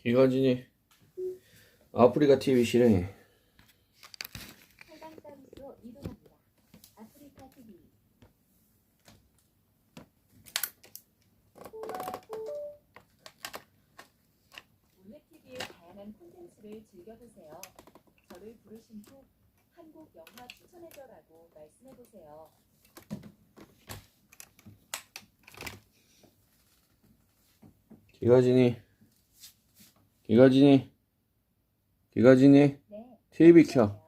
이거진이 아프리카 TV 실행해. 해당 서비스로 이동합니다. 아프리카 TV. 올레TV의 다양한 콘텐츠를 즐겨보세요. 저를 부르신 후 한국 영화 추천해줘라고 말씀해보세요. 기가진이 네. TV 켜.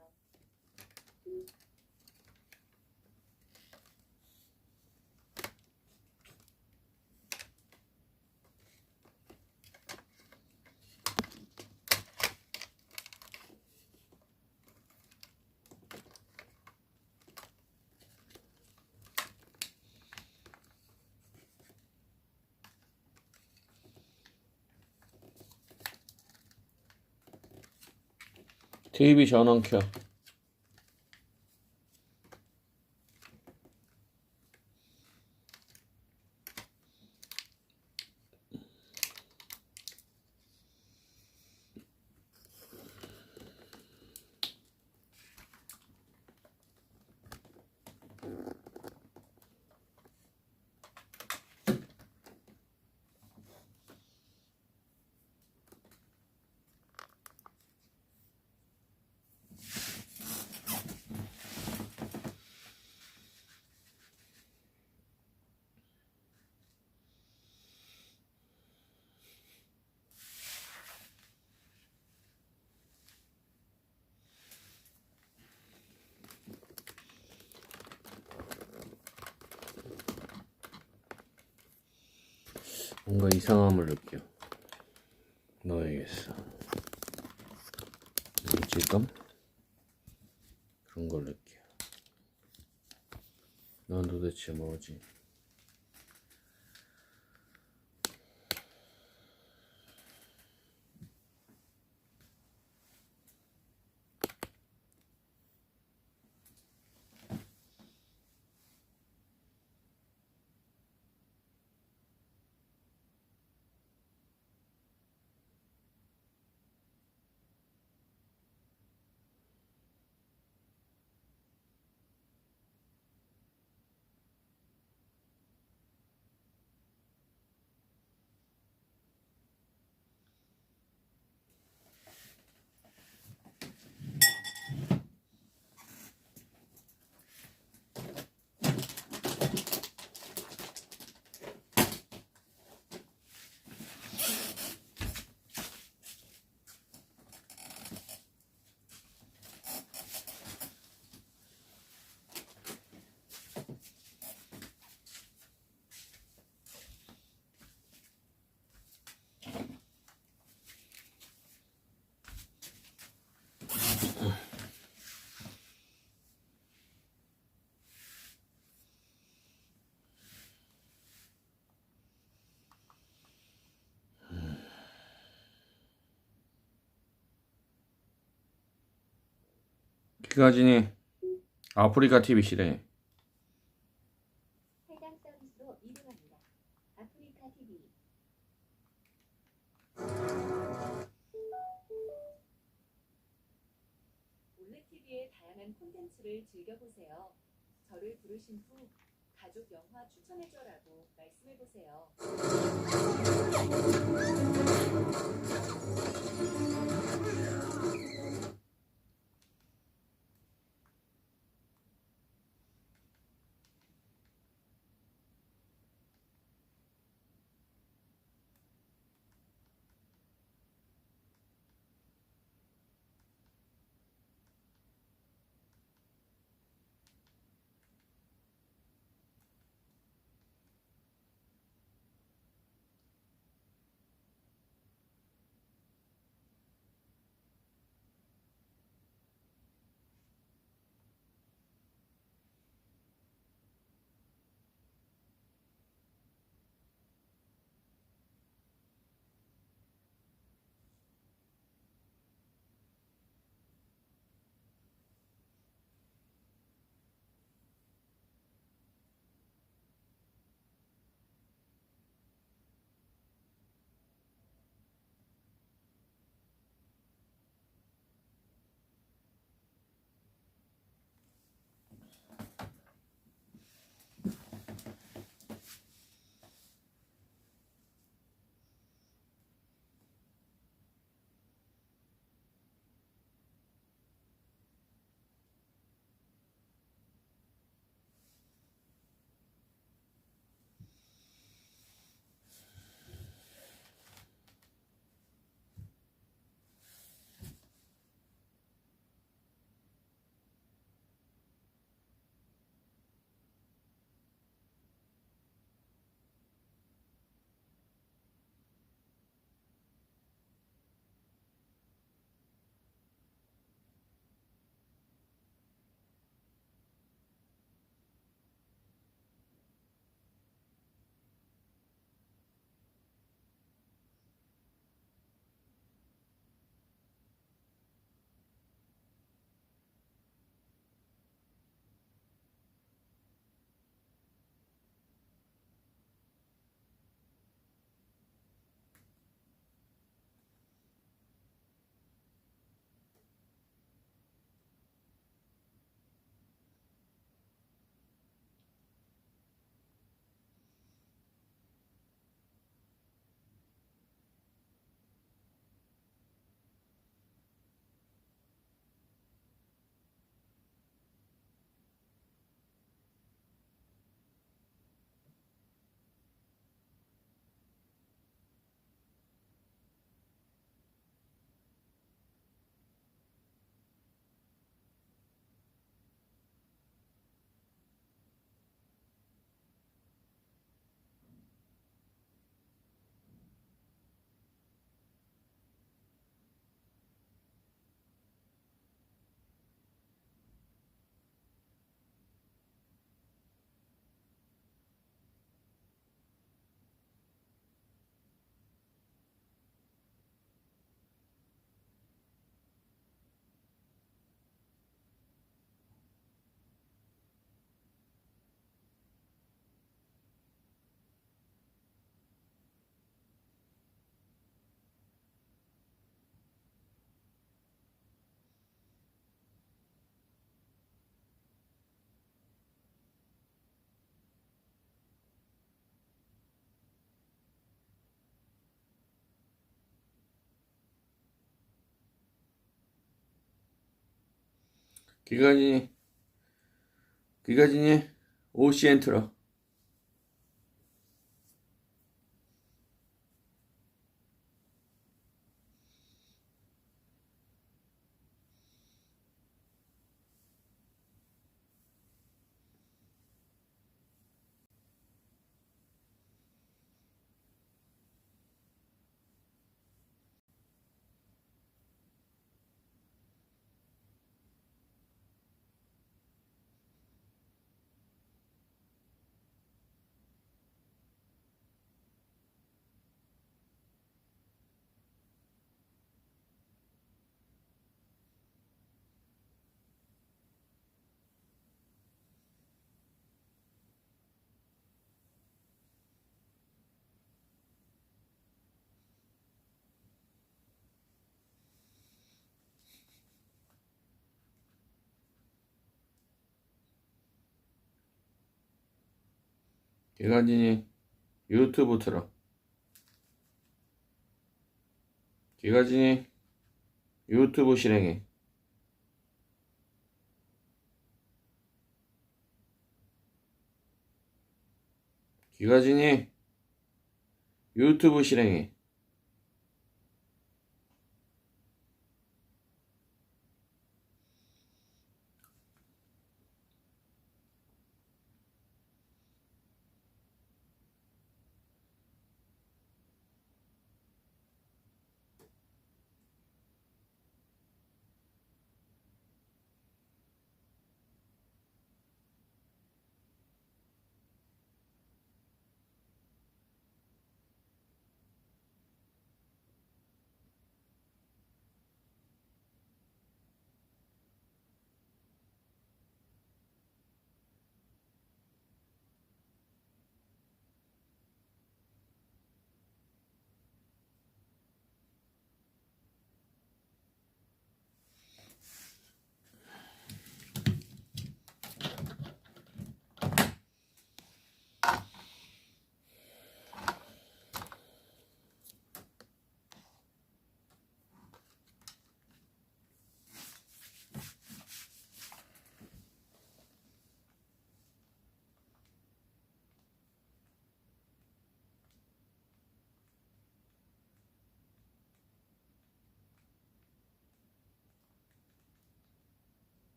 TV 전원 켜. 뭔가 이상함을 느껴. 넣어야겠어. 일질감? 그런 걸 느껴. 넌 도대체 뭐지? 기가진이 아프리카 TV 실행해. 해당 서비스로 이동합니다. 아프리카 TV. 올레TV의 다양한 콘텐츠를 즐겨보세요. 저를 부르신 후 가족 영화 추천해줘라고 말씀해보세요. 기가진이 OCN 틀어. 기가진이 유튜브 틀어. 기가진이 유튜브 실행해. 기가진이 유튜브 실행해.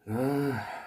아,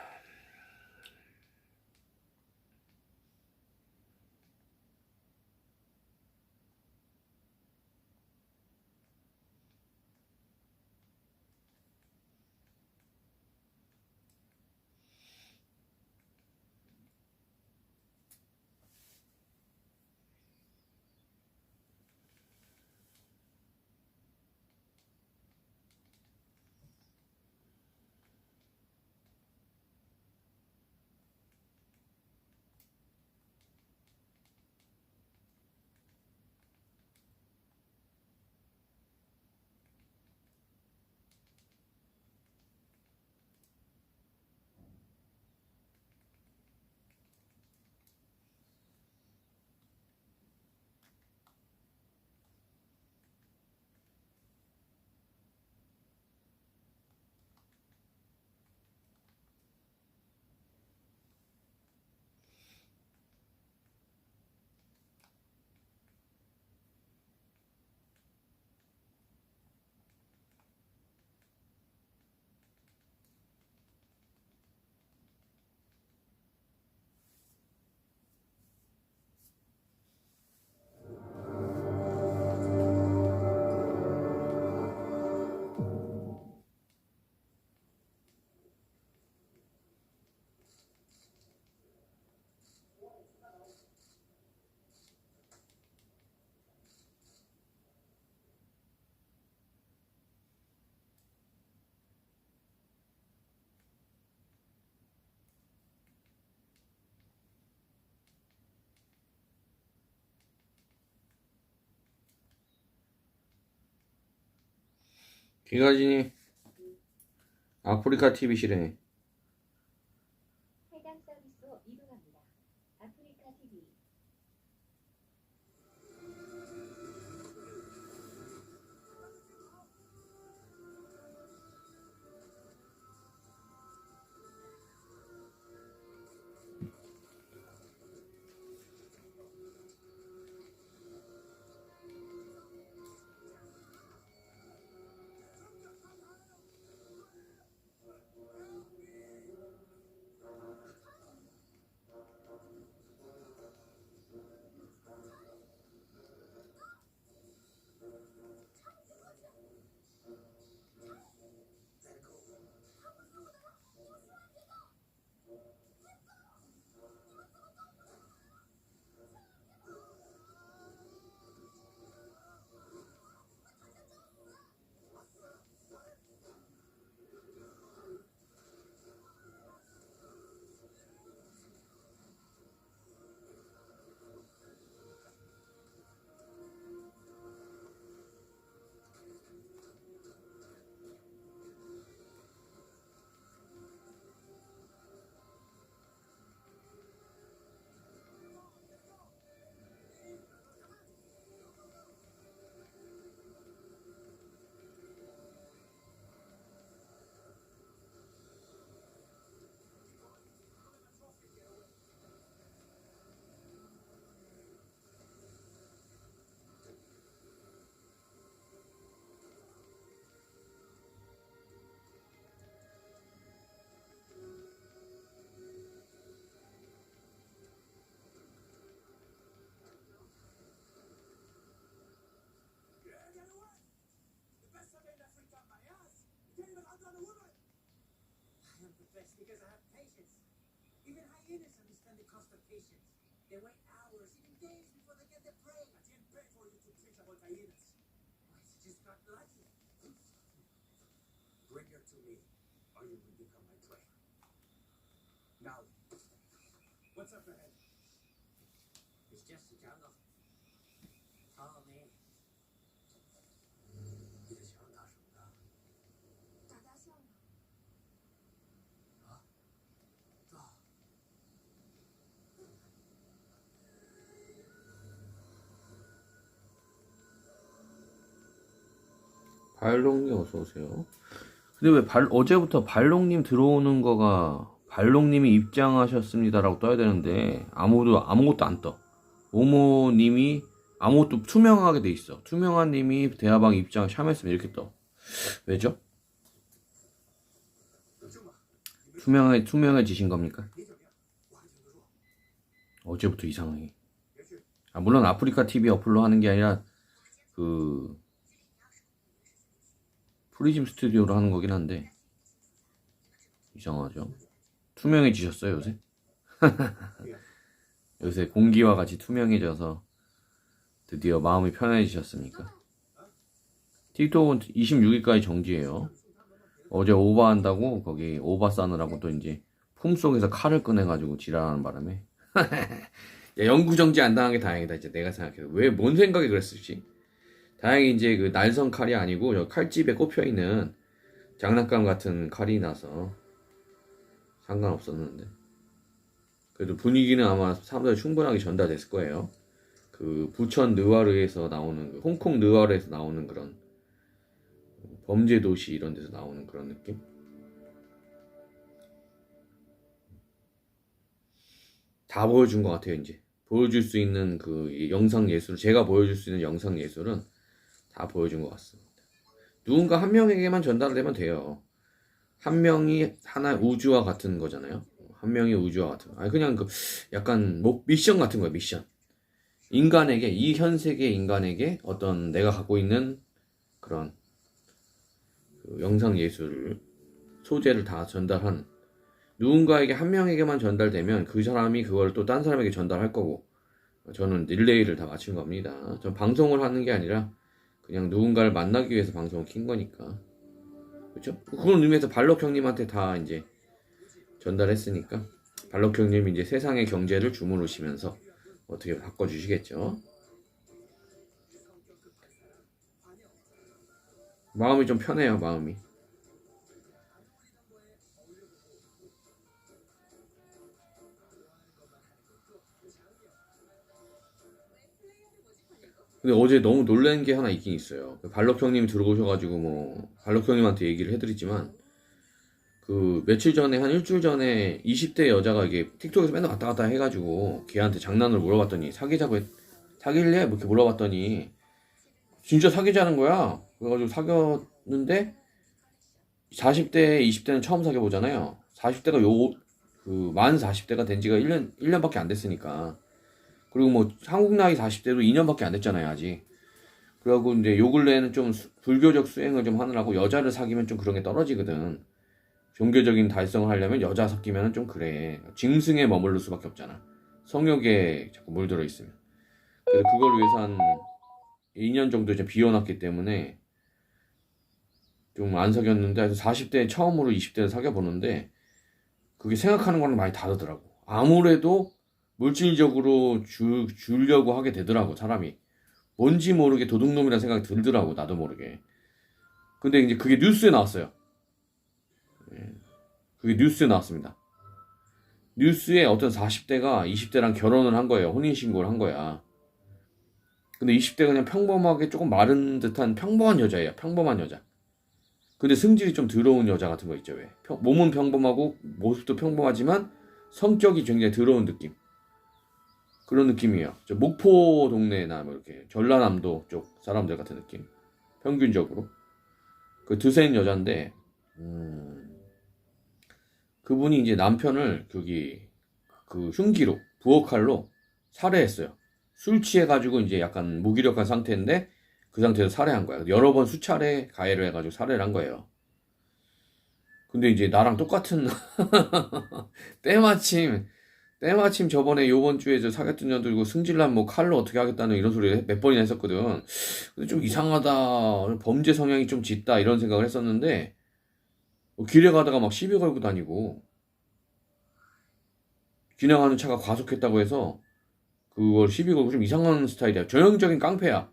기가진이 아프리카 TV 실행해. 해당 서비스로 이동합니다. 아프리카 TV. Because I have patience. Even hyenas understand the cost of patience. They wait hours, even days before they get their prey. I didn't pay for you to preach about hyenas. I just got lucky. Bring her to me, or you will become my prey. Now, what's up ahead? It's just the jungle. Follow me. 你是想打什么的？打大象呢？啊？大。 발롱님 어서 오세요. 근데 왜 어제부터 발롱님 들어오는 거가 발롱님이 입장하셨습니다라고 떠야 되는데 아무것도 안 떠. 오모님이 아무것도 투명하게 돼 있어. 투명한 님이 대화방 입장 샴했으면 이렇게 떠. 왜죠? 투명해지신 겁니까? 어제부터 이상해. 물론 아프리카 TV 어플로 하는 게 아니라 그 프리즘 스튜디오로 하는 거긴 한데 이상하죠. 투명해지셨어요 요새? 요새 공기와 같이 투명해져서 드디어 마음이 편해지셨습니까? 틱톡은 26일까지 정지해요. 어제 오버한다고 거기 오버 싸느라고 또 이제 품속에서 칼을 꺼내가지고 지랄하는 바람에 야, 영구 정지 안 당한 게 다행이다. 이제 내가 생각해도 왜 뭔 생각이 그랬을지. 다행히 이제 그 날선 칼이 아니고 저 칼집에 꼽혀 있는 장난감 같은 칼이 나서 상관없었는데 그래도 분위기는 아마 사람들이 충분하게 전달됐을 거예요. 그 부천 느와르에서 나오는 그 홍콩 느와르에서 나오는 그런 범죄 도시 이런 데서 나오는 그런 느낌. 다 보여준 것 같아요. 이제 보여줄 수 있는 그 영상 예술, 제가 보여줄 수 있는 영상 예술은 다 보여준 것 같습니다. 누군가 한 명에게만 전달되면 돼요. 한 명이 하나의 우주와 같은 거잖아요. 한 명이 우주와 같은 거. 아니 그냥 그 약간 뭐 미션 같은 거예요. 미션. 인간에게 이 현 세계 인간에게 어떤 내가 갖고 있는 그런 그 영상 예술 소재를 다 전달하는. 누군가에게 한 명에게만 전달되면 그 사람이 그걸 또 딴 사람에게 전달할 거고 저는 릴레이를 다 맞춘 겁니다. 전 방송을 하는 게 아니라 그냥 누군가를 만나기 위해서 방송을 킨 거니까 그렇죠? 그런 의미에서 발록 형님한테 다 이제 전달했으니까 발록 형님이 이제 세상의 경제를 주무르시면서 어떻게 바꿔주시겠죠? 마음이 좀 편해요. 마음이. 근데 어제 너무 놀란 게 하나 있긴 있어요. 발록 형님이 들어오셔가지고 뭐 발록 형님한테 얘기를 해드리지만 그 며칠 전에 한 일주일 전에 20대 여자가 이게 틱톡에서 맨날 왔다 갔다 해가지고 걔한테 장난을 물어봤더니 사귈래? 뭐 이렇게 물어봤더니 진짜 사귀자는 거야. 그래가지고 사귀었는데 40대 20대는 처음 사귀어보잖아요. 40대가 만 40대가 된 지가 1년밖에 안 됐으니까. 그리고 뭐 한국 나이 40대도 2년밖에 안 됐잖아요 아직. 그래갖고 이제 요 근래에는 좀 불교적 수행을 좀 하느라고 여자를 사귀면 좀 그런 게 떨어지거든. 종교적인 달성을 하려면 여자 섞이면 좀 그래. 짐승에 머무를 수밖에 없잖아. 성욕에 자꾸 물들어 있으면. 그래서 그걸 위해서 한 2년 정도 이제 비워놨기 때문에 좀 안 사귀었는데 40대 처음으로 20대를 사귀어보는데 그게 생각하는 거랑 많이 다르더라고. 아무래도 물질적으로 주려고 하게 되더라고 사람이. 뭔지 모르게 도둑놈이라는 생각이 들더라고 나도 모르게. 근데 이제 그게 뉴스에 나왔어요. 그게 뉴스에 나왔습니다. 뉴스에 어떤 40대가 20대랑 결혼을 한 거예요. 혼인신고를 한 거야. 근데 20대가 그냥 평범하게 조금 마른 듯한 평범한 여자예요. 평범한 여자. 근데 승질이 좀 더러운 여자 같은 거 있죠. 왜? 몸은 평범하고 모습도 평범하지만 성격이 굉장히 더러운 느낌. 그런 느낌이에요. 저 목포 동네나 뭐 이렇게 전라남도 쪽 사람들 같은 느낌. 평균적으로. 그 드센 여잔데 그분이 이제 남편을 그 흉기로 부엌칼로 살해했어요. 술 취해가지고 이제 약간 무기력한 상태인데 그 상태에서 살해한 거야. 여러 번 수차례 가해를 해가지고 살해를 한 거예요. 근데 이제 나랑 똑같은 때마침 저번에 요번 주에 저 사귀었던 년 들고 승질난 뭐 칼로 어떻게 하겠다는 이런 소리를 몇 번이나 했었거든. 근데 좀 이상하다. 범죄 성향이 좀 짙다 이런 생각을 했었는데 길에 가다가 막 시비 걸고 다니고 지나가는 차가 과속했다고 해서 그걸 시비 걸고 좀 이상한 스타일이야. 전형적인 깡패야.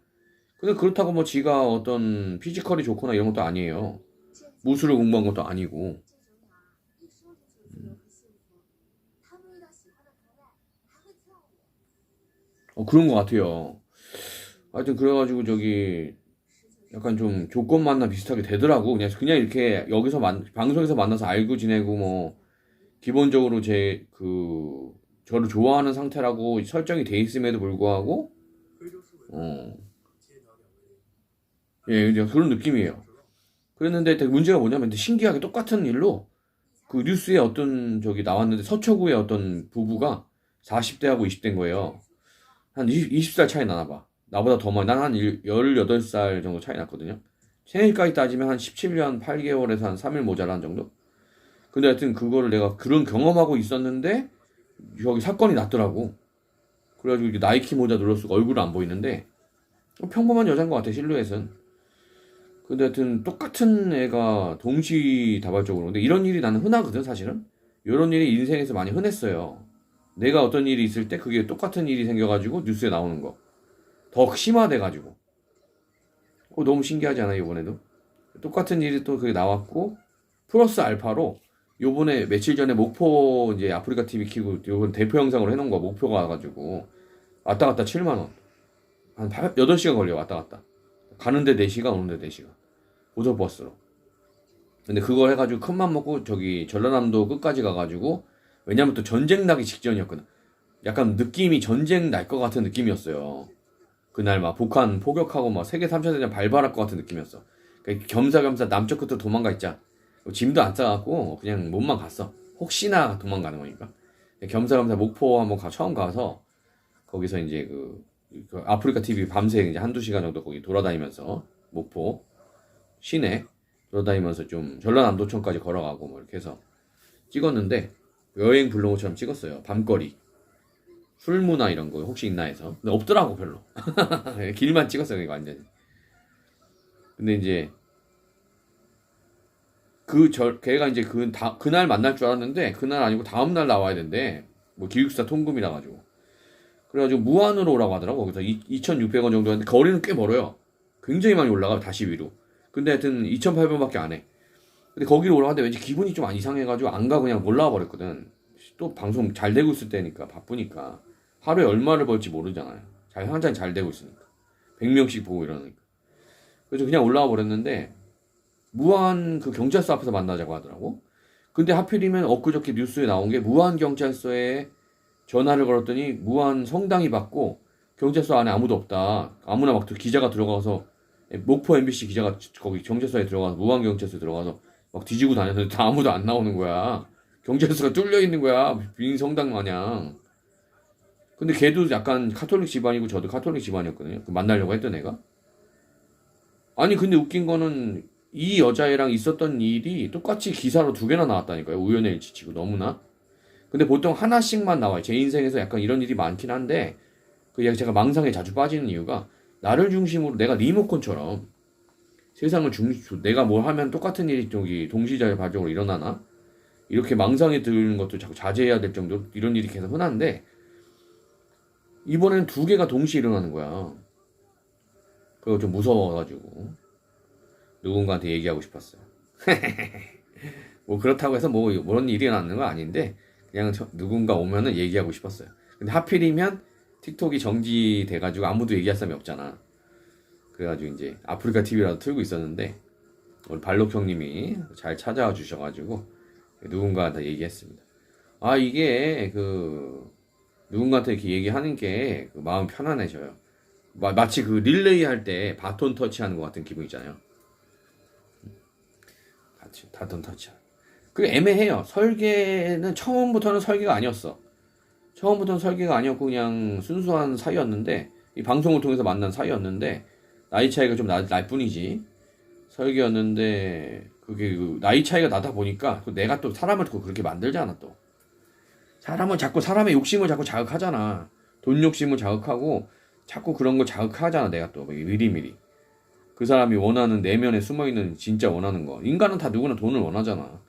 근데 그렇다고 뭐 지가 어떤 피지컬이 좋거나 이런 것도 아니에요. 무술을 공부한 것도 아니고. 그런 것 같아요. 하여튼 그래가지고 약간 좀 조건 만나 비슷하게 되더라고. 그냥 이렇게 여기서 방송에서 만나서 알고 지내고 뭐 기본적으로 저를 좋아하는 상태라고 설정이 돼 있음에도 불구하고 어, 예, 이제 그런 느낌이에요. 그랬는데 되게 문제가 뭐냐면 근데 신기하게 똑같은 일로 그 뉴스에 어떤 저기 나왔는데 서초구의 어떤 부부가 40대하고 20대인 거예요. 한 20살 차이 나나 봐. 나보다 더 많이. 난 한 18살 정도 차이 났거든요. 생일까지 따지면 한 17년 8개월에서 한 3일 모자란 정도? 근데 하여튼 그거를 내가 그런 경험하고 있었는데 여기 사건이 났더라고. 그래가지고 이게 나이키 모자 눌렀고 얼굴은 안 보이는데 평범한 여자인 것 같아 실루엣은. 근데 하여튼 똑같은 애가 동시다발적으로. 근데 이런 일이 나는 흔하거든 사실은. 이런 일이 인생에서 많이 흔했어요. 내가 어떤 일이 있을 때 그게 똑같은 일이 생겨가지고 뉴스에 나오는 거. 더 심화돼가지고. 너무 신기하지 않아요 이번에도? 똑같은 일이 또 그게 나왔고 플러스 알파로 요번에 며칠 전에 목포 이제 아프리카 TV 키고 요번 대표 영상으로 해놓은 거 목표가 와가지고 왔다 갔다 7만 원. 한 8시간 걸려 왔다 갔다. 가는데 4시간 오는데 4시간. 고속버스로. 근데 그걸 해가지고 큰맘 먹고 저기 전라남도 끝까지 가가지고 왜냐면 또 전쟁 나기 직전이었거든. 약간 느낌이 전쟁 날 것 같은 느낌이었어요. 그날 막 북한 포격하고 막 세계 3차 대전 발발할 것 같은 느낌이었어. 그러니까 겸사겸사 남쪽 끝으로 도망가 있자. 짐도 안 싸갖고 그냥 몸만 갔어. 혹시나 도망가는 거니까. 겸사겸사 목포 한번 처음 가서 거기서 이제 그 아프리카 TV 밤새 이제 한두 시간 정도 거기 돌아다니면서 목포 시내 돌아다니면서 좀 전라남도청까지 걸어가고 뭐 이렇게 해서 찍었는데 여행 블로그처럼 찍었어요. 밤거리 술문화 이런 거 혹시 있나 해서. 근데 없더라고 별로. 길만 찍었어요 이거 완전히. 근데 이제 걔가 이제 그날 만날 줄 알았는데 그날 아니고 다음날 나와야 된대. 뭐 기숙사 통금이라 가지고. 그래가지고 무안으로 오라고 하더라고. 그래서 2,600원 정도 하는데 거리는 꽤 멀어요. 굉장히 많이 올라가 다시 위로. 근데 하여튼 2,800원밖에 안 해. 근데 거기로 올라가는데 왠지 기분이 좀 이상해가지고 안 가고 그냥 올라와 버렸거든. 또 방송 잘 되고 있을 때니까 바쁘니까 하루에 얼마를 벌지 모르잖아요. 항상 잘 되고 있으니까 100명씩 보고 이러니까. 그래서 그냥 올라와 버렸는데 무안 그 경찰서 앞에서 만나자고 하더라고. 근데 하필이면 엊그저께 뉴스에 나온 게 무안 경찰서에 전화를 걸었더니 무안 성당이 받고 경찰서 안에 아무도 없다. 아무나 막 기자가 들어가서 목포 MBC 기자가 거기 경찰서에 들어가서 무안 경찰서에 들어가서 막 뒤지고 다녔는데 다 아무도 안 나오는 거야. 경찰서가 뚫려 있는 거야. 빈 성당 마냥. 근데 걔도 약간 카톨릭 집안이고 저도 카톨릭 집안이었거든요. 만나려고 했던 애가. 아니 근데 웃긴 거는 이 여자애랑 있었던 일이 똑같이 기사로 2개나 나왔다니까요. 우연의 일치치고 너무나. 근데 보통 하나씩만 나와요. 제 인생에서 약간 이런 일이 많긴 한데 제가 망상에 자주 빠지는 이유가 나를 중심으로 내가 리모컨처럼 세상을 내가 뭘 하면 똑같은 일이 동시다발적으로 일어나나? 이렇게 망상에 드는 것도 자꾸 자제해야 될 정도로 이런 일이 계속 흔한데 이번에는 2개가 동시에 일어나는 거야. 그거 좀 무서워가지고 누군가한테 얘기하고 싶었어요. 뭐 그렇다고 해서 뭐 그런 일이 일어나는 건 아닌데 그냥 누군가 오면은 얘기하고 싶었어요. 근데 하필이면 틱톡이 정지돼가지고 아무도 얘기할 사람이 없잖아. 그래가지고 이제 아프리카 TV라도 틀고 있었는데 우리 발록 형님이 잘 찾아와 주셔가지고 누군가한테 얘기했습니다. 아 이게 누군가한테 이렇게 얘기하는 게 마음 편안해져요. 마치 그 릴레이 할 때 바톤 터치하는 것 같은 기분이잖아요. 같이 바톤 터치. 그게 애매해요. 설계는 처음부터는 설계가 아니었어. 처음부터는 설계가 아니었고 그냥 순수한 사이였는데 이 방송을 통해서 만난 사이였는데 나이 차이가 좀 날 뿐이지. 설계였는데 그게 나이 차이가 나다 보니까 내가 또 사람을 또 그렇게 만들잖아 또. 사람은 자꾸 사람의 욕심을 자꾸 자극하잖아. 돈 욕심을 자극하고 자꾸 그런 걸 자극하잖아 내가 또 미리미리. 그 사람이 원하는 내면에 숨어있는 진짜 원하는 거. 인간은 다 누구나 돈을 원하잖아.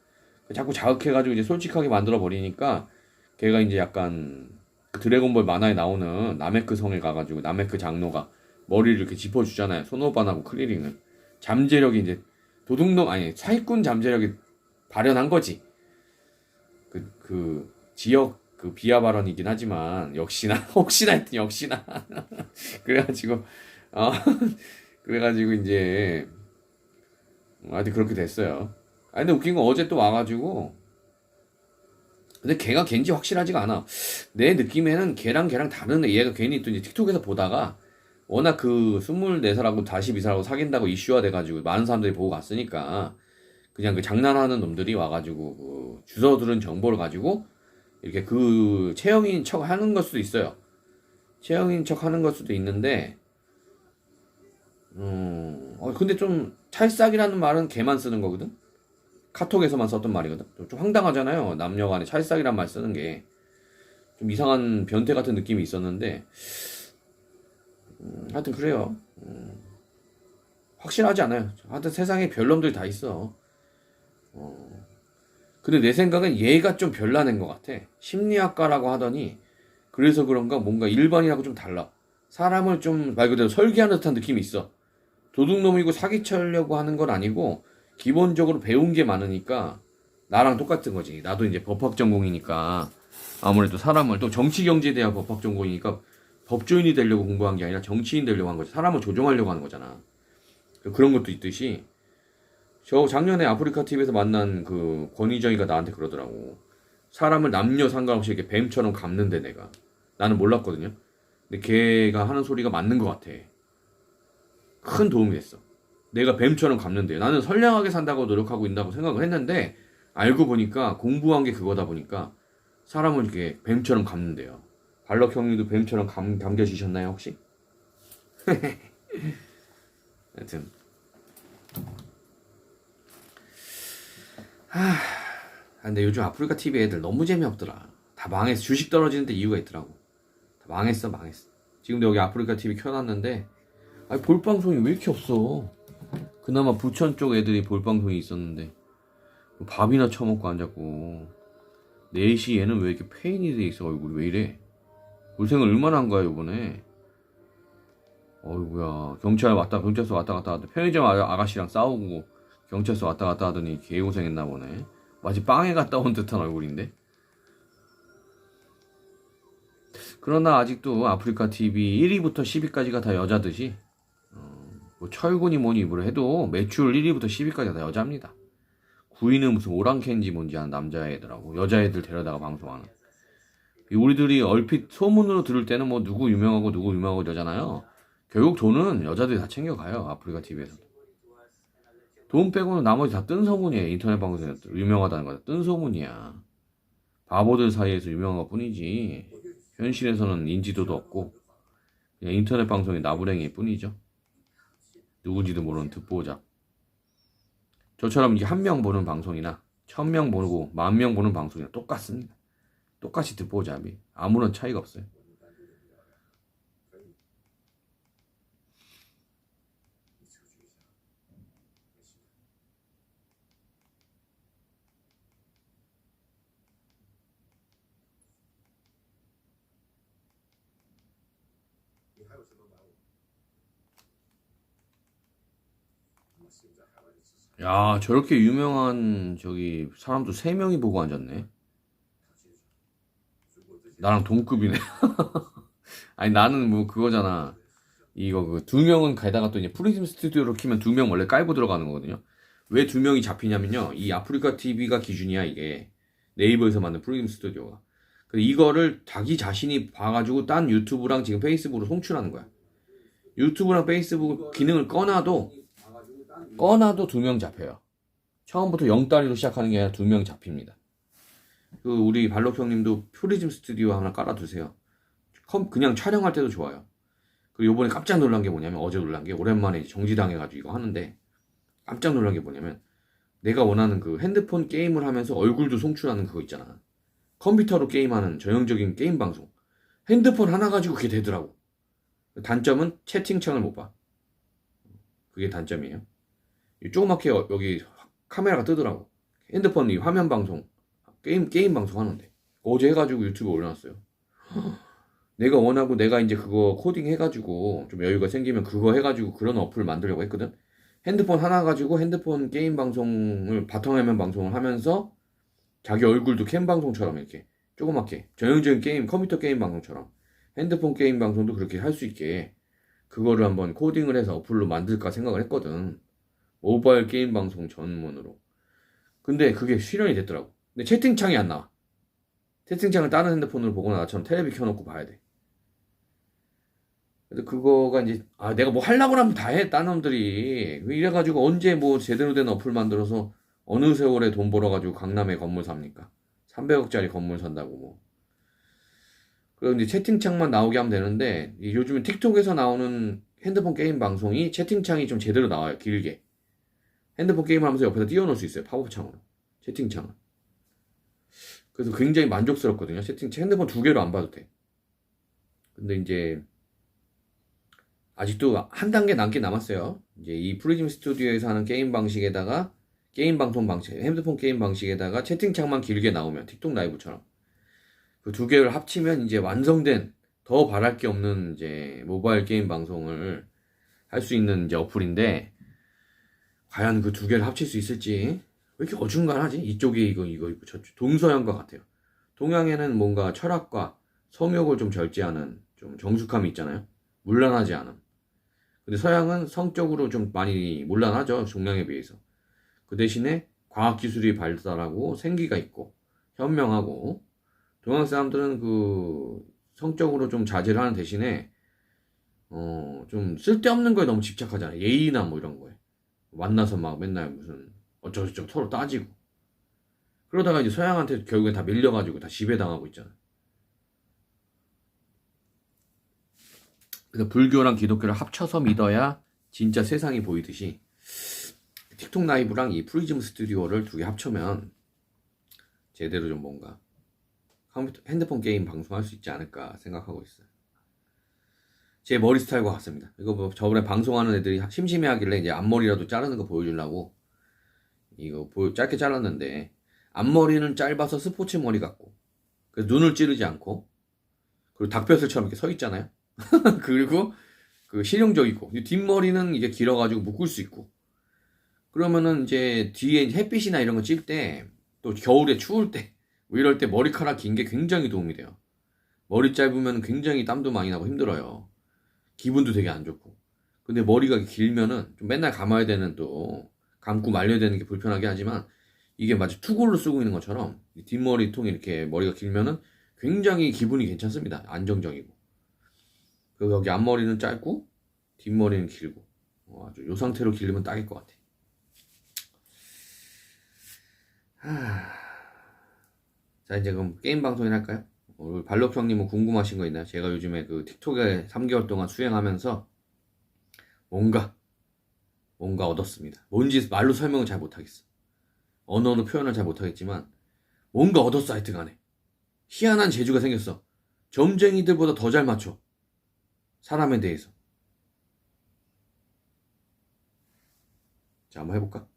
자꾸 자극해가지고 이제 솔직하게 만들어 버리니까 걔가 이제 약간 드래곤볼 만화에 나오는 나메크 성에 가가지고 나메크 장로가 머리를 이렇게 짚어주잖아요. 손오반하고 크리링은 잠재력이 이제 사기꾼 잠재력이 발현한 거지. 지역 비하 발언이긴 하지만 역시나 혹시나 했더니 역시나 그래가지고 그래가지고 이제 하여튼 그렇게 됐어요. 근데 웃긴 건 어제 또 와가지고 근데 걔가 걔인지 확실하지가 않아. 내 느낌에는 걔랑 다른 애. 얘가 괜히 또 이제 틱톡에서 보다가 워낙 그 24살하고 42살하고 사귄다고 이슈화 돼가지고 많은 사람들이 보고 갔으니까 그냥 그 장난하는 놈들이 와가지고 그 주워 들은 정보를 가지고 이렇게 그 채영이인 척 하는 걸 수도 있어요. 채영이인 척 하는 걸 수도 있는데, 근데 좀 찰싹이라는 말은 걔만 쓰는 거거든? 카톡에서만 썼던 말이거든? 좀 황당하잖아요. 남녀 간에 찰싹이란 말 쓰는 게. 좀 이상한 변태 같은 느낌이 있었는데, 하여튼 그래요. 확실하지 않아요. 하여튼 세상에 별놈들이 다 있어. 근데 내 생각엔 얘가 좀 별나낸 것 같아. 심리학과라고 하더니, 그래서 그런가 뭔가 일반인하고 좀 달라. 사람을 좀 말 그대로 설계하는 듯한 느낌이 있어. 도둑놈이고 사기치려고 하는 건 아니고 기본적으로 배운 게 많으니까 나랑 똑같은 거지. 나도 이제 법학 전공이니까 아무래도 사람을 또 정치경제대학 법학 전공이니까 법조인이 되려고 공부한 게 아니라 정치인 되려고 한 거지. 사람을 조종하려고 하는 거잖아. 그런 것도 있듯이 저 작년에 아프리카 TV에서 만난 그 권희정이가 나한테 그러더라고. 사람을 남녀 상관없이 이렇게 뱀처럼 감는데 내가. 나는 몰랐거든요. 근데 걔가 하는 소리가 맞는 것 같아. 큰 도움이 됐어. 내가 뱀처럼 감는데 나는 선량하게 산다고 노력하고 있다고 생각을 했는데 알고 보니까 공부한 게 그거다 보니까 사람을 이렇게 뱀처럼 감는데요. 발럭 형님도 뱀처럼 감겨지셨나요 혹시? 하여튼 근데 요즘 아프리카 TV 애들 너무 재미없더라. 다 망했어. 주식 떨어지는데 이유가 있더라고. 다 망했어. 지금도 여기 아프리카 TV 켜놨는데 아니 볼 방송이 왜 이렇게 없어. 그나마 부천 쪽 애들이 볼 방송이 있었는데 밥이나 처먹고 앉았고 4시 얘는 왜 이렇게 페인이 돼 있어. 얼굴이 왜 이래. 고생을 얼마나 한 거야 요번에. 어이구야. 경찰서 왔다 갔다 하더니 편의점 아가씨랑 싸우고 경찰서 왔다 갔다 하더니 개고생했나 보네. 마치 빵에 갔다 온 듯한 얼굴인데. 그러나 아직도 아프리카 TV 1위부터 10위까지가 다 여자듯이 뭐 철군이 뭐니 뭐라 해도 매출 1위부터 10위까지 다 여자입니다. 9위는 무슨 오랑캐인지 뭔지 아는 남자애더라고. 여자애들 데려다가 방송하는. 우리들이 얼핏 소문으로 들을 때는 뭐 누구 유명하고 이러잖아요. 결국 돈은 여자들이 다 챙겨가요. 아프리카 TV에서. 돈 빼고는 나머지 다 뜬 소문이에요. 인터넷 방송에서 유명하다는 거다. 뜬 소문이야. 바보들 사이에서 유명한 것 뿐이지. 현실에서는 인지도도 없고 그냥 인터넷 방송의 나부랭이일 뿐이죠. 누군지도 모르는 듣보잡. 저처럼 이게 1명 보는 방송이나 1000명 보고 10,000명 보는 방송이나 똑같습니다. 똑같이 듣보잡이 아무런 차이가 없어요. 야, 저렇게 유명한 저기 사람도 3명이 보고 앉았네. 나랑 동급이네. 아니 나는 뭐 그거잖아. 이거 그 2명은 가다가 또 이제 프리즘 스튜디오로 키면 2명 원래 깔고 들어가는 거거든요. 왜 2명이 잡히냐면요. 이 아프리카 TV가 기준이야 이게. 네이버에서 만든 프리즘 스튜디오가. 근데 이거를 자기 자신이 봐가지고 딴 유튜브랑 지금 페이스북으로 송출하는 거야. 유튜브랑 페이스북 기능을 꺼놔도 2명 잡혀요. 처음부터 0달러로 시작하는 게 아니라 2명 잡힙니다. 그 우리 발록 형님도 프리즘 스튜디오 하나 깔아두세요. 그냥 촬영할 때도 좋아요. 그리고 요번에 깜짝 놀란 게 뭐냐면 어제 놀란 게 오랜만에 정지당해가지고 이거 하는데 깜짝 놀란 게 뭐냐면 내가 원하는 그 핸드폰 게임을 하면서 얼굴도 송출하는 그거 있잖아. 컴퓨터로 게임하는 전형적인 게임 방송. 핸드폰 하나 가지고 그게 되더라고. 단점은 채팅창을 못 봐. 그게 단점이에요. 조그맣게 여기 카메라가 뜨더라고. 핸드폰 이 화면 방송, 게임 방송 하는데. 어제 해가지고 유튜브에 올려놨어요. 내가 원하고 내가 이제 그거 코딩 해가지고 좀 여유가 생기면 그거 해가지고 그런 어플을 만들려고 했거든. 핸드폰 하나 가지고 핸드폰 게임 방송을 바탕화면 방송을 하면서 자기 얼굴도 캠 방송처럼 이렇게 조그맣게 전형적인 게임 컴퓨터 게임 방송처럼 핸드폰 게임 방송도 그렇게 할 수 있게 그거를 한번 코딩을 해서 어플로 만들까 생각을 했거든. 모바일 게임 방송 전문으로. 근데 그게 실현이 됐더라고. 근데 채팅창이 안 나와. 채팅창을 다른 핸드폰으로 보거나 나처럼 텔레비 켜놓고 봐야 돼. 그래서 그거가 이제 내가 뭐 하려고 하면 다 해. 딴 놈들이 이래가지고 언제 뭐 제대로 된 어플 만들어서 어느 세월에 돈 벌어가지고 강남에 건물 삽니까? 300억짜리 건물 산다고 뭐. 그리고 이제 채팅창만 나오게 하면 되는데 요즘은 틱톡에서 나오는 핸드폰 게임 방송이 채팅창이 좀 제대로 나와요. 길게. 핸드폰 게임을 하면서 옆에다 띄워놓을 수 있어요. 팝업창으로. 채팅창을. 그래서 굉장히 만족스럽거든요. 핸드폰 2개로 안 봐도 돼. 근데 이제 아직도 한 단계 남긴 남았어요. 이제 이 프리즘 스튜디오에서 하는 게임 방식에다가 게임 방송 방식, 핸드폰 게임 방식에다가 채팅창만 길게 나오면 틱톡 라이브처럼 그 2개를 합치면 이제 완성된 더 바랄 게 없는 이제 모바일 게임 방송을 할 수 있는 이제 어플인데 과연 그 2개를 합칠 수 있을지 왜 이렇게 어중간하지? 이쪽에 이거 있고 저쪽 동서양과 같아요. 동양에는 뭔가 철학과 성욕을 좀 절제하는 좀 정숙함이 있잖아요. 문란하지 않음. 근데 서양은 성적으로 좀 많이 문란하죠. 동양에 비해서. 그 대신에 과학기술이 발달하고 생기가 있고 현명하고 동양 사람들은 그 성적으로 좀 자제를 하는 대신에 좀 쓸데없는 거에 너무 집착하잖아요. 예의나 뭐 이런 거에. 만나서 막 맨날 무슨 어쩌고저쩌고 서로 따지고 그러다가 이제 서양한테 결국엔 다 밀려가지고 다 지배당하고 있잖아. 그래서 불교랑 기독교를 합쳐서 믿어야 진짜 세상이 보이듯이 틱톡 라이브랑 이 프리즘 스튜디오를 2개 합쳐면 제대로 좀 뭔가 핸드폰 게임 방송할 수 있지 않을까 생각하고 있어요. 제 머리 스타일과 같습니다. 이거 뭐 저번에 방송하는 애들이 심심해하길래 이제 앞머리라도 자르는 거 보여주려고 이거 짧게 잘랐는데 앞머리는 짧아서 스포츠 머리 같고 그래서 눈을 찌르지 않고 그리고 닭뼈슬처럼 이렇게 서 있잖아요. 그리고 그 실용적이고 뒷머리는 이게 길어가지고 묶을 수 있고 그러면은 이제 뒤에 햇빛이나 이런 거 찔 때 또 겨울에 추울 때 뭐 이럴 때 머리카락 긴 게 굉장히 도움이 돼요. 머리 짧으면 굉장히 땀도 많이 나고 힘들어요. 기분도 되게 안 좋고. 근데 머리가 길면은 좀 맨날 감아야 되는 또 감고 말려야 되는 게 불편하게 하지만 이게 마치 투골로 쓰고 있는 것처럼 뒷머리 통이 이렇게 머리가 길면은 굉장히 기분이 괜찮습니다. 안정적이고. 그리고 여기 앞머리는 짧고 뒷머리는 길고 아주 요 상태로 기르면 딱일 것 같아. 자 이제 그럼 게임 방송이나 할까요? 우리 발록 형님은 궁금하신 거 있나요? 제가 요즘에 그 틱톡에 3개월 동안 수행하면서 뭔가 얻었습니다. 뭔지 말로 설명을 잘 못하겠어. 언어로 표현을 잘 못하겠지만 뭔가 얻었어. 하여튼 간에 희한한 재주가 생겼어. 점쟁이들보다 더 잘 맞춰. 사람에 대해서. 자 한번 해볼까?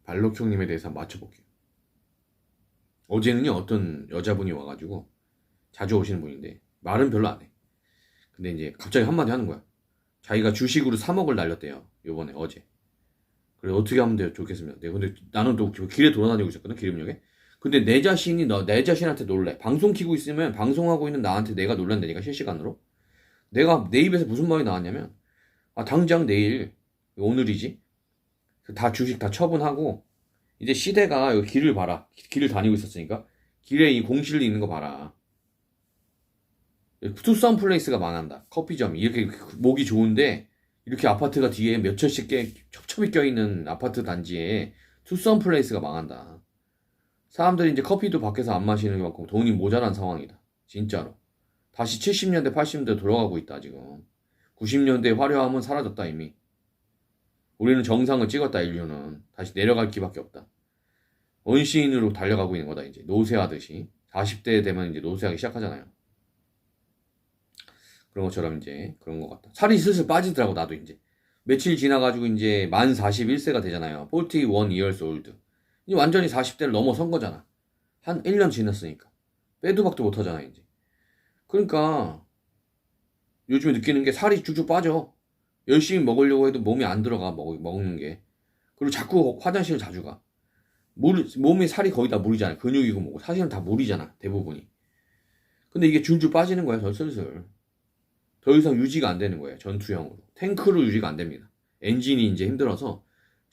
발록 형님에 대해서 한번 맞춰볼게요. 어제는요 어떤 여자분이 와가지고 자주 오시는 분인데 말은 별로 안 해. 근데 이제 갑자기 한마디 하는 거야. 자기가 주식으로 3억을 날렸대요. 요번에 어제. 그래 어떻게 하면 돼요? 좋겠습니다. 네, 근데 나는 또 길에 돌아다니고 있었거든. 기름역에. 근데 내 자신한테 놀래. 방송 키고 있으면 방송하고 있는 나한테 내가 놀란다니까 실시간으로. 내가 내 입에서 무슨 말이 나왔냐면 당장 내일 오늘이지. 다 주식 다 처분하고 이제 시대가 여기 길을 봐라. 길을 다니고 있었으니까 길에 이 공실이 있는 거 봐라. 투썸 플레이스가 망한다. 커피점이 이렇게 목이 좋은데 이렇게 아파트가 뒤에 몇 천씩 겹겹이 껴있는 아파트 단지에 투썸 플레이스가 망한다. 사람들이 이제 커피도 밖에서 안 마시는 만큼 돈이 모자란 상황이다. 진짜로. 다시 70년대 80년대 돌아가고 있다 지금. 90년대 화려함은 사라졌다 이미. 우리는 정상을 찍었다. 인류는 다시 내려갈 기밖에 없다. 원시인으로 달려가고 있는 거다. 이제 노쇠하듯이 40대 되면 이제 노쇠하기 시작하잖아요. 그런 것처럼 이제 그런 것 같다. 살이 슬슬 빠지더라고. 나도 이제 며칠 지나가지고 이제 만 41세가 되잖아요. 41 years old. 이제 완전히 40대를 넘어선 거잖아. 한 1년 지났으니까 빼도 박도 못하잖아 이제. 그러니까 요즘에 느끼는 게 살이 쭉쭉 빠져. 열심히 먹으려고 해도 몸이 안 들어가. 먹는 게. 그리고 자꾸 화장실 자주 가. 몸에 살이 거의 다 물이잖아. 근육이고 뭐고 사실은 다 물이잖아. 대부분이. 근데 이게 줄줄 빠지는 거야. 슬슬. 더 이상 유지가 안 되는 거예요. 전투형으로. 탱크로 유지가 안 됩니다. 엔진이 이제 힘들어서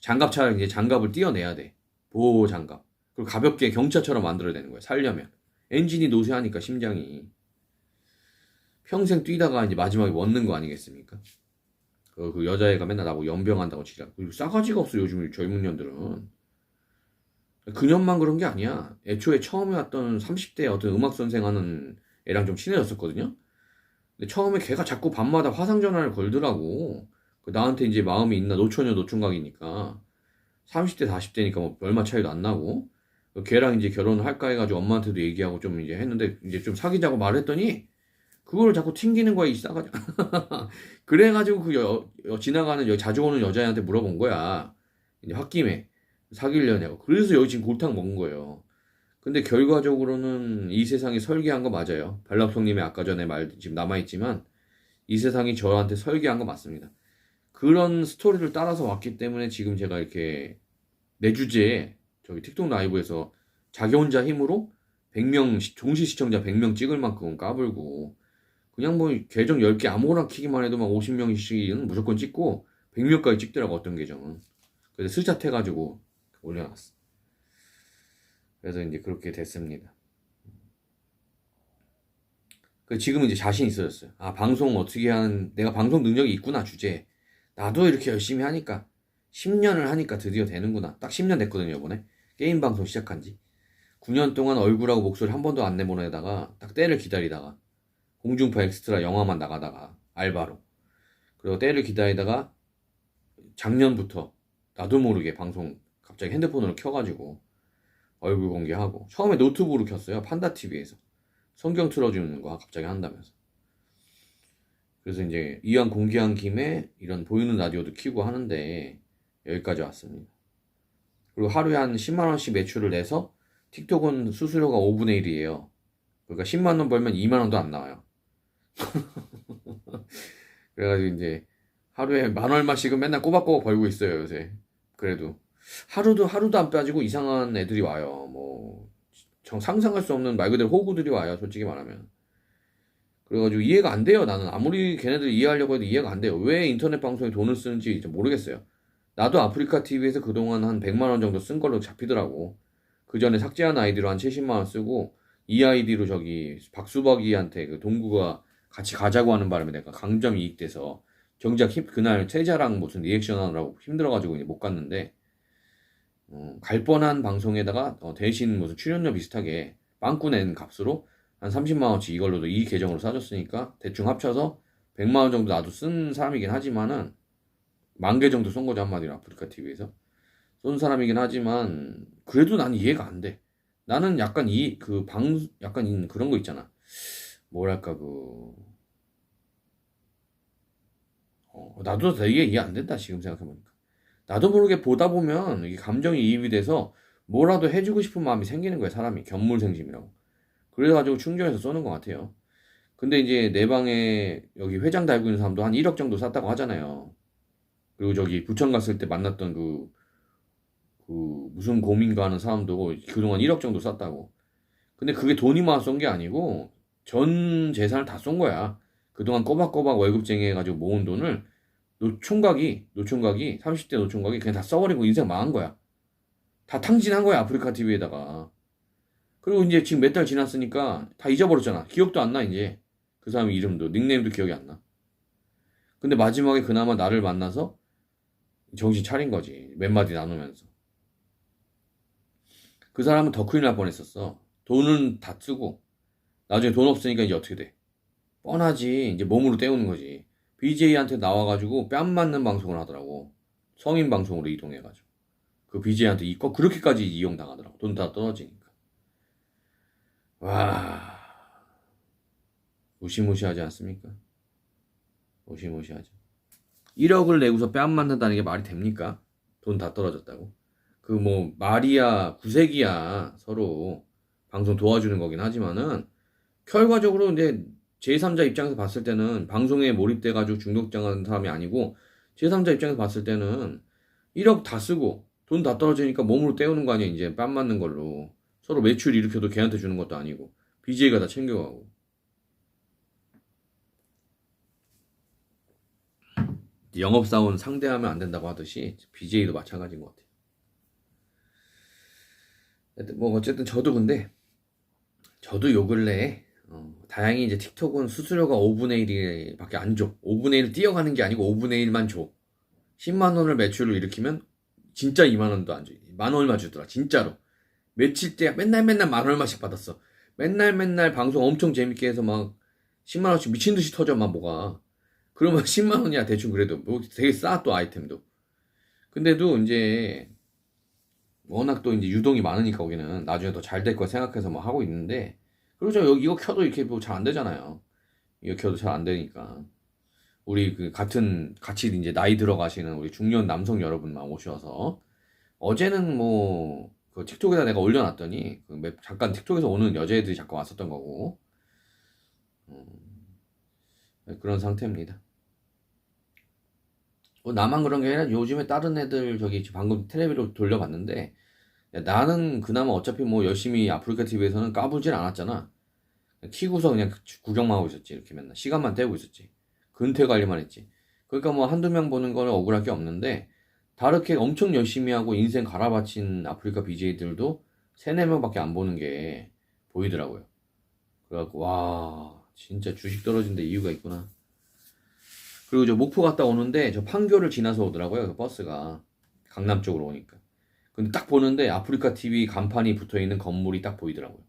장갑차를 이제 장갑을 띄어내야 돼. 보호 장갑. 그리고 가볍게 경차처럼 만들어야 되는 거예요. 살려면. 엔진이 노쇠하니까 심장이 평생 뛰다가 이제 마지막에 멎는 거 아니겠습니까? 그 여자애가 맨날 나보고 연병한다고 지랄. 그리고 싸가지가 없어 요즘 젊은 년들은. 그년만 그런 게 아니야. 애초에 처음에 왔던 30대 어떤 음악 선생 하는 애랑 좀 친해졌었거든요. 근데 처음에 걔가 자꾸 밤마다 화상 전화를 걸더라고. 나한테 이제 마음이 있나 노처녀 노총각이니까 30대 40대니까 뭐 얼마 차이도 안 나고 걔랑 이제 결혼을 할까 해가지고 엄마한테도 얘기하고 좀 이제 했는데 이제 좀 사귀자고 말했더니 그걸 자꾸 튕기는 거야 이 싸가지. 그래가지고 지나가는 자주 오는 여자애한테 물어본 거야. 이제 홧김에 사귀려냐고. 그래서 여기 지금 골탕 먹은 거예요. 근데 결과적으로는 이 세상이 설계한 거 맞아요. 발락성님의 아까 전에 말 지금 남아있지만 이 세상이 저한테 설계한 거 맞습니다. 그런 스토리를 따라서 왔기 때문에 지금 제가 이렇게 내 주제에 저기 틱톡 라이브에서 자기 혼자 힘으로 100명 동시 시청자 100명 찍을 만큼 까불고 그냥 뭐 계정 10개 아무거나 키기만 해도 막 50명씩은 무조건 찍고 100명까지 찍더라고 어떤 계정은. 그래서 스샷해가지고 올려놨어. 그래서 이제 그렇게 됐습니다. 지금은 이제 자신 있어졌어요. 아, 방송 어떻게 하는, 내가 방송 능력이 있구나, 주제에. 나도 이렇게 열심히 하니까, 10년을 하니까 드디어 되는구나. 딱 10년 됐거든요, 이번에. 게임 방송 시작한 지. 9년 동안 얼굴하고 목소리 한 번도 안 내보내다가, 딱 때를 기다리다가, 공중파 엑스트라 영화만 나가다가, 알바로. 그리고 때를 기다리다가, 작년부터, 나도 모르게 방송 갑자기 핸드폰으로 켜가지고, 얼굴 공개하고, 처음에 노트북으로 켰어요, 판다TV에서. 성경 틀어주는 거 갑자기 한다면서. 그래서 이제 이왕 공개한 김에 이런 보이는 라디오도 키고 하는데 여기까지 왔습니다. 그리고 하루에 한 10만원씩 매출을 내서 틱톡은 수수료가 5분의 1이에요. 그러니까 10만원 벌면 2만원도 안 나와요. 그래가지고 이제 하루에 만 얼마씩은 맨날 꼬박꼬박 벌고 있어요, 요새. 그래도 하루도 안 빠지고 이상한 애들이 와요. 뭐 상상할 수 없는 말 그대로 호구들이 와요, 솔직히 말하면. 그래가지고 이해가 안 돼요. 나는 아무리 걔네들 이해하려고 해도 이해가 안 돼요. 왜 인터넷 방송에 돈을 쓰는지 모르겠어요. 나도 아프리카 TV에서 그동안 한 100만 원 정도 쓴 걸로 잡히더라고. 그 전에 삭제한 아이디로 한 70만 원 쓰고 이 아이디로 저기 박수박이한테 그 동구가 같이 가자고 하는 바람에 내가 강점 이익돼서 정작 그날 태자랑 무슨 리액션 하느라고 힘들어가지고 이제 못 갔는데 갈 뻔한 방송에다가 대신 무슨 출연료 비슷하게 빵꾸 낸 값으로 한 30만원치 이걸로도 이 계정으로 사줬으니까 대충 합쳐서 100만원 정도 나도 쓴 사람이긴 하지만은 10,000개 정도 쏜 거죠, 한마디로 아프리카 TV에서 쏜 사람이긴 하지만 그래도 난 이해가 안 돼. 나는 약간 약간 그런 거 있잖아. 뭐랄까 나도 되게 이해 안 된다 지금 생각해보니까. 나도 모르게 보다 보면 이게 감정이 이입이 돼서 뭐라도 해주고 싶은 마음이 생기는 거야, 사람이. 견물생심이라고. 그래가지고 충전해서 쏘는 것 같아요. 근데 이제 내 방에 여기 회장 달고 있는 사람도 한 1억 정도 쌌다고 하잖아요. 그리고 저기 부천 갔을 때 만났던 무슨 고민가 하는 사람도 그동안 1억 정도 쌌다고. 근데 그게 돈이 많아 쏜 게 아니고 전 재산을 다 쏜 거야. 그동안 꼬박꼬박 월급쟁이 해가지고 모은 돈을 노총각이 30대 노총각이 그냥 다 써버리고 인생 망한 거야. 다 탕진한 거야, 아프리카 TV에다가. 그리고 이제 지금 몇 달 지났으니까 다 잊어버렸잖아. 기억도 안 나, 이제. 그 사람 이름도, 닉네임도 기억이 안 나. 근데 마지막에 그나마 나를 만나서 정신 차린 거지. 몇 마디 나누면서. 그 사람은 더 큰일 날 뻔했었어. 돈은 다 쓰고 나중에 돈 없으니까 이제 어떻게 돼? 뻔하지. 이제 몸으로 때우는 거지. BJ한테 나와가지고 뺨 맞는 방송을 하더라고. 성인 방송으로 이동해가지고. 그 BJ한테 그렇게까지 이용당하더라고. 돈 다 떨어지니까. 와, 무시무시하지 않습니까? 무시무시하죠. 1억을 내고서 뺨 맞는다는 게 말이 됩니까? 돈 다 떨어졌다고. 말이야, 구색이야, 서로 방송 도와주는 거긴 하지만은 결과적으로 이제 제3자 입장에서 봤을 때는 방송에 몰입돼가지고 중독당하는 사람이 아니고 제3자 입장에서 봤을 때는 1억 다 쓰고 돈 다 떨어지니까 몸으로 때우는 거 아니야. 이제 뺨 맞는 걸로 서로 매출 일으켜도 걔한테 주는 것도 아니고 BJ가 다 챙겨가고. 영업사원 상대하면 안 된다고 하듯이 BJ도 마찬가지인 것 같아요. 어쨌든 저도 근데 저도 요 근래에 다행히 이제 틱톡은 수수료가 5분의 1밖에 안 줘. 5분의 1 뛰어가는 게 아니고 5분의 1만 줘. 10만 원을 매출을 일으키면 진짜 2만 원도 안 줘. 만 얼마 주더라. 진짜로. 며칠 때 맨날 만 얼마씩 받았어. 맨날 방송 엄청 재밌게 해서 막 10만 원씩 미친 듯이 터져 막 뭐가. 그러면 10만 원이야 대충. 그래도 뭐 되게 싸 또 아이템도. 근데도 이제 워낙 또 이제 유동이 많으니까 거기는 나중에 더 잘 될 거 생각해서 뭐 하고 있는데, 그리고 저 여기 이거 켜도 이렇게 뭐 잘 안 되잖아요. 이거 켜도 잘 안 되니까 우리 그 같이 이제 나이 들어가시는 우리 중년 남성 여러분만 오셔서, 어제는 뭐 그 틱톡에다 내가 올려놨더니 잠깐 틱톡에서 오는 여자애들이 잠깐 왔었던 거고, 그런 상태입니다. 나만 그런 게 아니라 요즘에 다른 애들 저기 방금 텔레비로 돌려봤는데, 야, 나는 그나마 어차피 뭐 열심히 아프리카 TV에서는 까불질 않았잖아. 키고서 그냥 구경만 하고 있었지. 이렇게 맨날 시간만 때우고 있었지. 근태 관리만 했지. 그러니까 뭐 한두 명 보는 거는 억울할 게 없는데, 다르게 엄청 열심히 하고 인생 갈아바친 아프리카 BJ들도 3-4명밖에 안 보는 게 보이더라고요. 그래갖고 와 진짜 주식 떨어진 데 이유가 있구나. 그리고 저 목포 갔다 오는데 저 판교를 지나서 오더라고요. 그 버스가 강남 쪽으로 오니까. 근데 딱 보는데 아프리카 TV 간판이 붙어있는 건물이 딱 보이더라고요.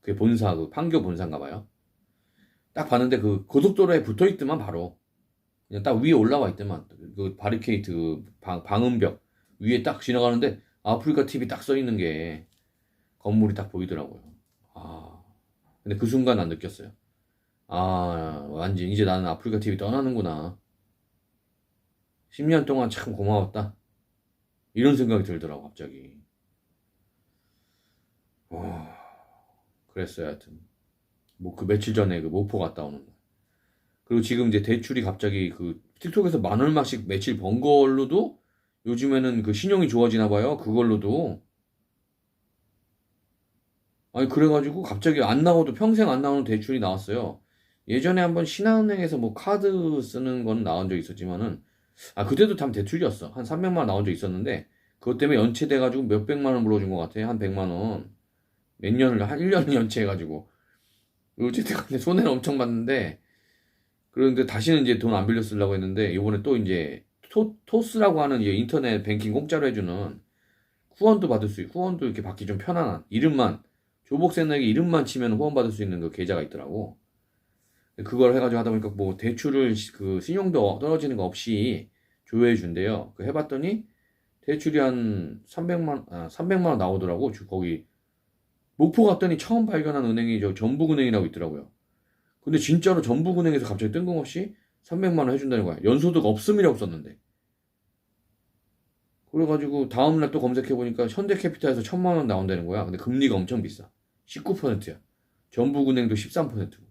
그게 본사, 그 판교 본사인가 봐요. 딱 봤는데 그 고속도로에 붙어있더만 바로. 그냥 딱 위에 올라와 있더만. 그 바리케이트, 그 방음벽 위에 딱 지나가는데 아프리카 TV 딱 써있는 게 건물이 딱 보이더라고요. 아, 근데 그 순간 난 느꼈어요. 아, 완전 이제 나는 아프리카 TV 떠나는구나. 10년 동안 참 고마웠다. 이런 생각이 들더라고, 갑자기. 와, 그랬어요, 하여튼. 뭐, 그 며칠 전에 그 목포 갔다 오는 거. 그리고 지금 이제 대출이 갑자기 그 틱톡에서 만 얼마씩 며칠 번 걸로도 요즘에는 그 신용이 좋아지나 봐요. 그걸로도. 아니, 그래가지고 갑자기 안 나와도 평생 안 나오는 대출이 나왔어요. 예전에 한번 신한은행에서 뭐 카드 쓰는 건 나온 적 있었지만은, 아, 그때도 다 대출이었어. 한 300만 원 나온 적 있었는데, 그것 때문에 연체돼가지고 몇백만 원 물어준 것 같아. 한 100만 원. 몇 년을, 한 1년을 연체해가지고. 어쨌든 간에 손해는 엄청 봤는데, 그런데 다시는 이제 돈 안 빌려 쓰려고 했는데, 이번에 또 이제, 토스라고 하는 이제 인터넷 뱅킹 공짜로 해주는 후원도 받을 수 있고, 후원도 이렇게 받기 좀 편안한, 이름만, 조복새내기 이름만 치면 후원 받을 수 있는 그 계좌가 있더라고. 그걸 해가지고 하다 보니까 뭐 대출을 그 신용도 떨어지는 거 없이 조회해 준대요. 그 해봤더니 대출이 한 300만 원 나오더라고. 거기 목포 갔더니 처음 발견한 은행이 저 전북은행이라고 있더라고요. 근데 진짜로 전북은행에서 갑자기 뜬금없이 300만 원 해준다는 거야. 연소득 없음이라고 썼는데. 그래가지고 다음날 또 검색해보니까 현대캐피탈에서 1000만 원 나온다는 거야. 근데 금리가 엄청 비싸. 19%야. 전북은행도 13%고.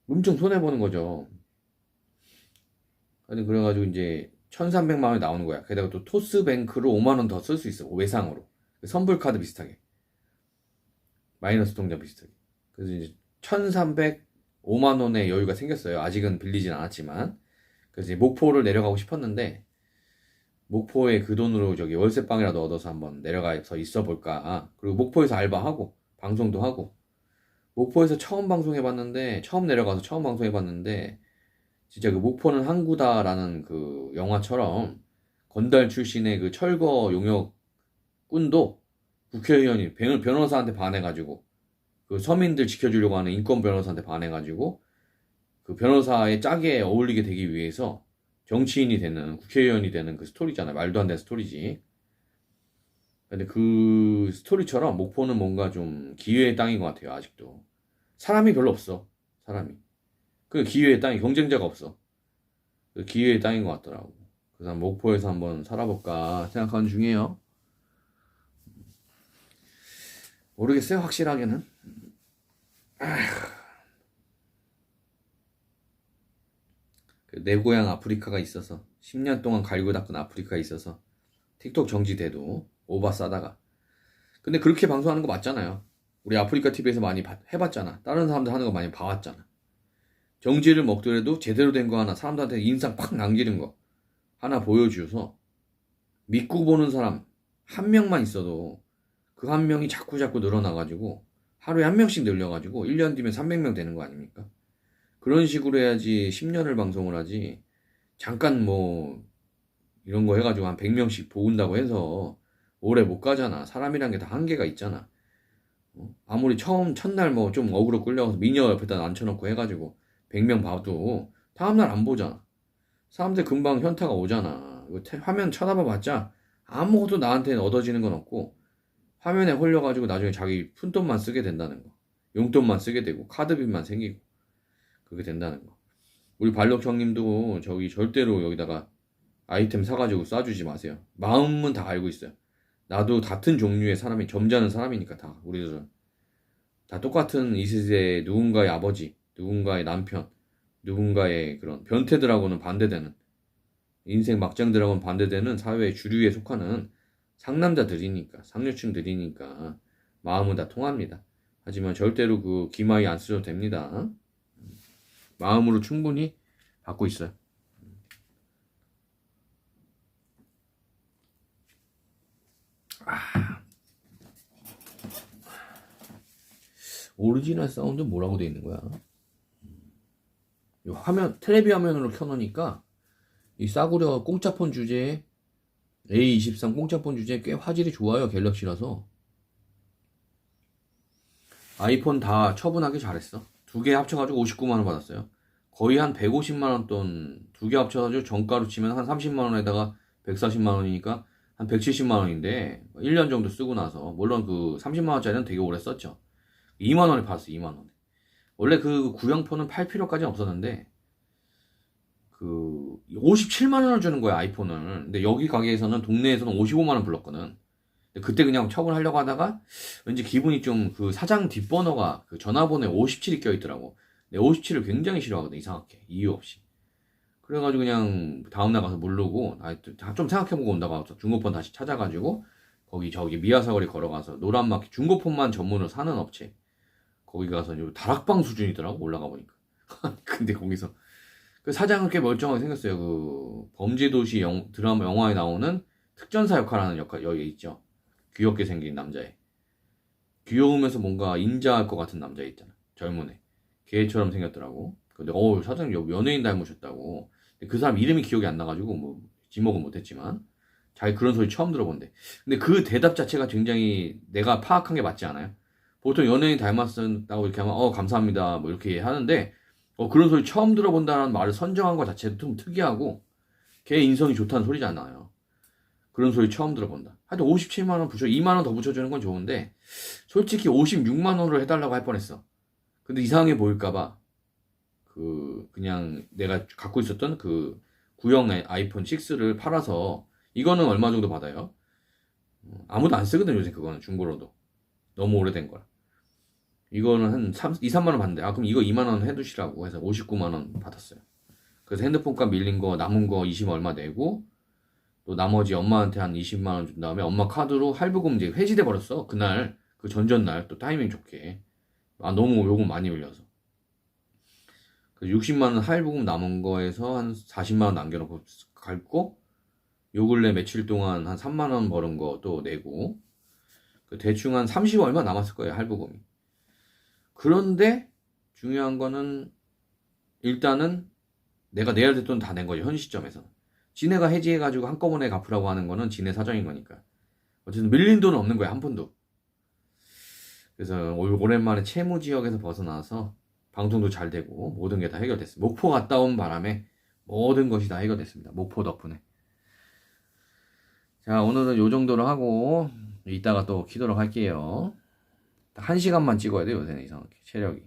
엄청 손해보는 거죠. 아니, 그래가지고 이제 1300만 원이 나오는 거야. 게다가 또 토스뱅크로 5만 원 더 쓸 수 있어. 외상으로. 선불카드 비슷하게. 마이너스 통장 비슷하게. 그래서 이제 1305만 원의 여유가 생겼어요. 아직은 빌리진 않았지만. 그래서 이제 목포를 내려가고 싶었는데, 목포에 그 돈으로 저기 월세방이라도 얻어서 한번 내려가서 있어 볼까. 그리고 목포에서 알바하고, 방송도 하고, 목포에서 처음 방송해봤는데, 처음 내려가서 처음 방송해봤는데, 진짜 그 목포는 항구다라는 그 영화처럼 건달 출신의 그 철거 용역 꾼도 국회의원이 변호사한테 반해가지고, 그 서민들 지켜주려고 하는 인권 변호사한테 반해가지고, 그 변호사의 짝에 어울리게 되기 위해서 정치인이 되는, 국회의원이 되는 그 스토리잖아요. 말도 안 되는 스토리지. 근데 그 스토리처럼 목포는 뭔가 좀 기회의 땅인 것 같아요. 아직도 사람이 별로 없어. 사람이 그 기회의 땅이, 경쟁자가 없어. 그 기회의 땅인 것 같더라고. 그래서 목포에서 한번 살아볼까 생각하는 중이에요. 모르겠어요, 확실하게는. 내 고향 아프리카가 있어서 10년 동안 갈고 닦은 아프리카가 있어서 틱톡 정지돼도 오바 싸다가. 근데 그렇게 방송하는 거 맞잖아요. 우리 아프리카 TV에서 많이 해봤잖아. 다른 사람들 하는 거 많이 봐왔잖아. 정지를 먹더라도 제대로 된 거 하나, 사람들한테 인상 팍 남기는 거 하나 보여주셔서 믿고 보는 사람 한 명만 있어도 그 한 명이 자꾸 늘어나가지고 하루에 한 명씩 늘려가지고 1년 뒤면 300명 되는 거 아닙니까? 그런 식으로 해야지 10년을 방송을 하지. 잠깐 뭐 이런 거 해가지고 한 100명씩 모은다고 해서 오래 못 가잖아. 사람이란 게 다 한계가 있잖아. 아무리 첫날 뭐 좀 어그로 끌려가서 미녀 옆에다 앉혀놓고 해가지고 100명 봐도 다음날 안 보잖아. 사람들 금방 현타가 오잖아. 이거 화면 쳐다봐봤자 아무것도 나한테는 얻어지는 건 없고 화면에 홀려가지고 나중에 자기 푼돈만 쓰게 된다는 거. 용돈만 쓰게 되고 카드빚만 생기고 그렇게 된다는 거. 우리 발록 형님도 저기 절대로 여기다가 아이템 사가지고 쏴주지 마세요. 마음은 다 알고 있어요. 나도 같은 종류의 사람이 점잖은 사람이니까 다 우리들은 다 똑같은 이 세대의 누군가의 아버지, 누군가의 남편, 누군가의 그런 변태들하고는 반대되는 인생 막장들하고는 반대되는 사회의 주류에 속하는 상남자들이니까 상류층들이니까 마음은 다 통합니다. 하지만 절대로 그 기마이 안 쓰셔도 됩니다. 마음으로 충분히 받고 있어요. 오리지널 사운드 뭐라고 돼 있는 거야? 이 화면 텔레비 화면으로 켜놓으니까 이 싸구려 공짜폰 주제에 A23 공짜폰 주제에 꽤 화질이 좋아요. 갤럭시라서 아이폰 다 처분하기 잘했어. 두 개 합쳐가지고 59만원 받았어요. 거의 한 150만원 돈 두 개 합쳐가지고 정가로 치면 한 30만원에다가 140만원이니까 한 170만원인데 1년 정도 쓰고 나서 물론 그 30만원짜리는 되게 오래 썼죠. 2만원에 팔았어. 2만원에. 원래 그 구형폰은 팔 필요까지는 없었는데 그 57만원을 주는 거야 아이폰을. 근데 여기 가게에서는 동네에서는 55만원 불렀거든. 근데 그때 그냥 처분하려고 하다가 왠지 기분이 좀 그 사장 뒷번호가 그 전화번호에 57이 껴있더라고. 내 57을 굉장히 싫어하거든. 이상하게 이유 없이. 그래가지고 그냥 다음날 가서 모르고 좀 생각해보고 온다고 하고 중고폰 다시 찾아가지고 거기 저기 미아사거리 걸어가서 노란마켓 중고폰만 전문으로 사는 업체 거기 가서 다락방 수준이더라고. 올라가 보니까. 근데 거기서 그 사장은 꽤 멀쩡하게 생겼어요. 그 범죄도시 드라마 영화에 나오는 특전사 역할하는 역할 여기 있죠. 귀엽게 생긴 남자애. 귀여우면서 뭔가 인자할 것 같은 남자 있잖아. 젊은 애. 걔처럼 생겼더라고. 근데 사장님 연예인 닮으셨다고. 그 사람 이름이 기억이 안 나가지고 뭐 지목은 못했지만 자기 그런 소리 처음 들어본대. 근데 그 대답 자체가 굉장히 내가 파악한 게 맞지 않아요? 보통 연예인 닮았다고 이렇게 하면 감사합니다 뭐 이렇게 하는데 그런 소리 처음 들어본다는 말을 선정한 것 자체도 좀 특이하고 걔 인성이 좋다는 소리잖아요. 그런 소리 처음 들어본다. 하여튼 57만원 2만원 더 붙여주는 건 좋은데 솔직히 56만원으로 해달라고 할 뻔했어. 근데 이상하게 보일까봐 그냥 내가 갖고 있었던 그 구형 아이폰 6를 팔아서 이거는 얼마 정도 받아요? 아무도 안 쓰거든 요새 그거는 중고로도. 너무 오래된 거라. 이거는 한 2, 3만원 받는데 그럼 이거 2만원 해두시라고 해서 59만원 받았어요. 그래서 핸드폰값 밀린 거 남은 거 20 얼마 내고 또 나머지 엄마한테 한 20만원 준 다음에 엄마 카드로 할부금 이제 회지돼 버렸어. 그날 그 전전날 또 타이밍 좋게 너무 요금 많이 올려서 60만원 할부금 남은 거에서 한 40만원 남겨놓고 갈고 요 근래 며칠 동안 한 3만원 벌은 거 또 내고 대충 한 30 얼마 남았을 거예요 할부금이. 그런데 중요한 거는 일단은 내가 내야 될 돈 다 낸 거죠. 현 시점에서는 지네가 해지해가지고 한꺼번에 갚으라고 하는 거는 지네 사정인 거니까 어쨌든 밀린 돈은 없는 거야 한 푼도. 그래서 오랜만에 채무 지역에서 벗어나서 방송도 잘 되고 모든 게 다 해결됐습니다. 목포 갔다 온 바람에 모든 것이 다 해결됐습니다. 목포 덕분에. 자, 오늘은 요 정도로 하고 이따가 또 키도록 할게요. 1시간만 찍어야 돼요 요새는 이상하게 체력이.